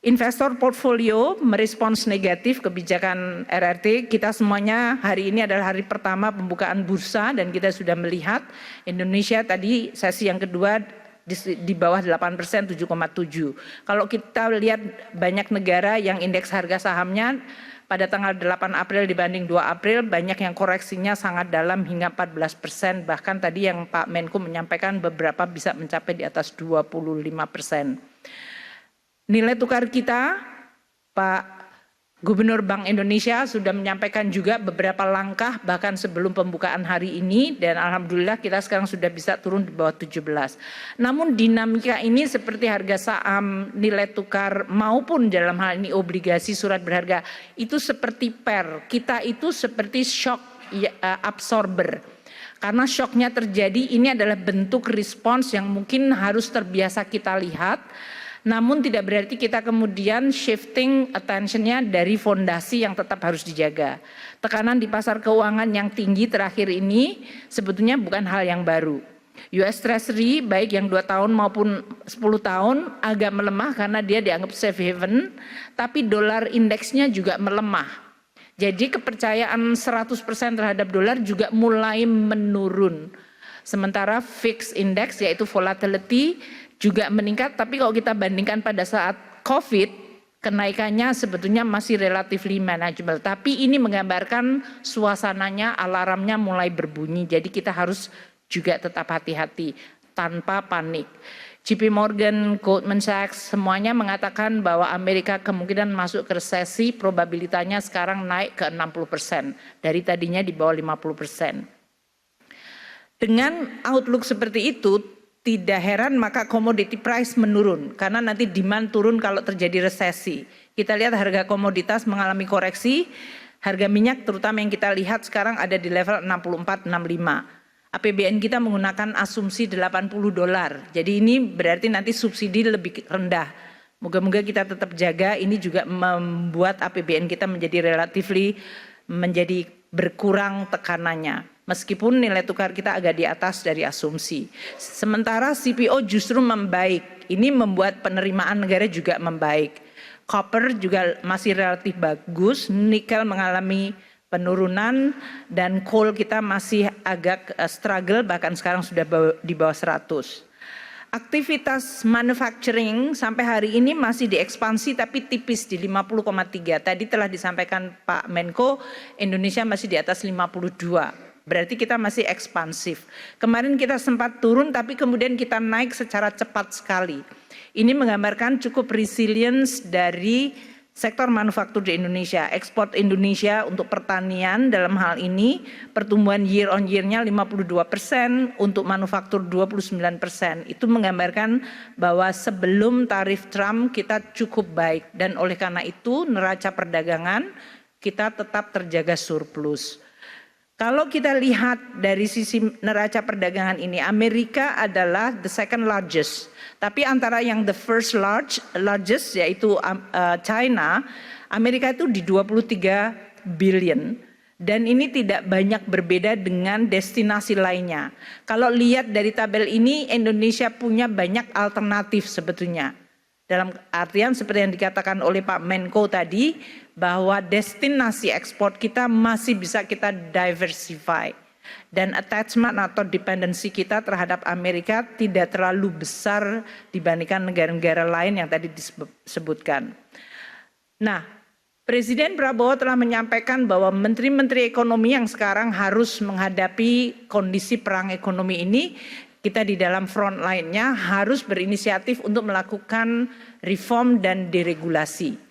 Investor portfolio merespons negatif kebijakan RRT. Kita semuanya hari ini adalah hari pertama pembukaan bursa dan kita sudah melihat Indonesia tadi sesi yang kedua di bawah 8%, 7,7. Kalau kita lihat banyak negara yang indeks harga sahamnya pada tanggal 8 April dibanding 2 April banyak yang koreksinya sangat dalam hingga 14%. Bahkan tadi yang Pak Menko menyampaikan beberapa bisa mencapai di atas 25%. Nilai tukar kita, Pak Gubernur Bank Indonesia sudah menyampaikan juga beberapa langkah bahkan sebelum pembukaan hari ini dan alhamdulillah kita sekarang sudah bisa turun di bawah 17. Namun dinamika ini seperti harga saham, nilai tukar maupun dalam hal ini obligasi surat berharga itu seperti kita itu seperti shock absorber. Karena shocknya terjadi ini adalah bentuk respons yang mungkin harus terbiasa kita lihat. Namun tidak berarti kita kemudian shifting attention-nya dari fondasi yang tetap harus dijaga. Tekanan di pasar keuangan yang tinggi terakhir ini sebetulnya bukan hal yang baru. US Treasury baik yang 2 tahun maupun 10 tahun agak melemah karena dia dianggap safe haven, tapi dolar indeksnya juga melemah. Jadi kepercayaan 100% terhadap dolar juga mulai menurun. Sementara fixed index yaitu volatility juga meningkat, tapi kalau kita bandingkan pada saat COVID, kenaikannya sebetulnya masih relatively manageable. Tapi ini menggambarkan suasananya, alarmnya mulai berbunyi, jadi kita harus juga tetap hati-hati, tanpa panik. JP Morgan, Goldman Sachs, semuanya mengatakan bahwa Amerika kemungkinan masuk ke resesi, probabilitasnya sekarang naik ke 60%, dari tadinya di bawah 50%. Dengan outlook seperti itu, tidak heran maka commodity price menurun karena nanti demand turun kalau terjadi resesi. Kita lihat harga komoditas mengalami koreksi, harga minyak terutama yang kita lihat sekarang ada di level 64-65. APBN kita menggunakan asumsi $80. Jadi ini berarti nanti subsidi lebih rendah. Moga-moga kita tetap jaga, ini juga membuat APBN kita menjadi menjadi berkurang tekanannya. Meskipun nilai tukar kita agak di atas dari asumsi. Sementara CPO justru membaik. Ini membuat penerimaan negara juga membaik. Copper juga masih relatif bagus. Nikel mengalami penurunan dan coal kita masih agak struggle bahkan sekarang sudah di bawah 100. Aktivitas manufacturing sampai hari ini masih diekspansi tapi tipis di 50,3. Tadi telah disampaikan Pak Menko, Indonesia masih di atas 52. Berarti kita masih ekspansif. Kemarin kita sempat turun tapi kemudian kita naik secara cepat sekali. Ini menggambarkan cukup resilience dari sektor manufaktur di Indonesia. Ekspor Indonesia untuk pertanian dalam hal ini pertumbuhan year on year-nya 52%, untuk manufaktur 29%. Itu menggambarkan bahwa sebelum tarif Trump kita cukup baik dan oleh karena itu neraca perdagangan kita tetap terjaga surplus. Kalau kita lihat dari sisi neraca perdagangan ini, Amerika adalah the second largest. Tapi antara yang the first largest yaitu China, Amerika itu di 23 billion. Dan ini tidak banyak berbeda dengan destinasi lainnya. Kalau lihat dari tabel ini, Indonesia punya banyak alternatif sebetulnya. Dalam artian seperti yang dikatakan oleh Pak Menko tadi, bahwa destinasi ekspor kita masih bisa kita diversify. Dan attachment atau dependensi kita terhadap Amerika tidak terlalu besar dibandingkan negara-negara lain yang tadi disebutkan. Nah, Presiden Prabowo telah menyampaikan bahwa menteri-menteri ekonomi yang sekarang harus menghadapi kondisi perang ekonomi ini, kita di dalam front line-nya harus berinisiatif untuk melakukan reform dan deregulasi.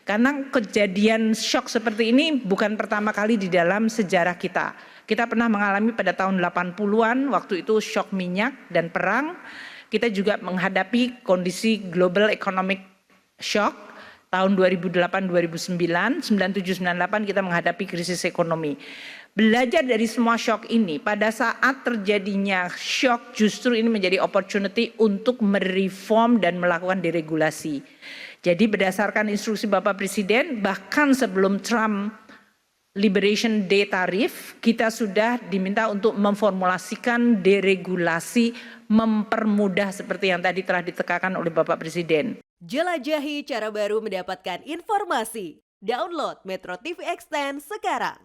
Karena kejadian shock seperti ini bukan pertama kali di dalam sejarah kita. Kita pernah mengalami pada tahun 80-an, waktu itu shock minyak dan perang. Kita juga menghadapi kondisi global economic shock tahun 2008-2009, 97-98 kita menghadapi krisis ekonomi. Belajar dari semua shock ini, pada saat terjadinya shock justru ini menjadi opportunity untuk mereform dan melakukan deregulasi. Jadi berdasarkan instruksi Bapak Presiden, bahkan sebelum Trump Liberation Day tarif, kita sudah diminta untuk memformulasikan deregulasi, mempermudah seperti yang tadi telah ditekankan oleh Bapak Presiden. Jelajahi cara baru mendapatkan informasi. Download Metro TV Extend sekarang.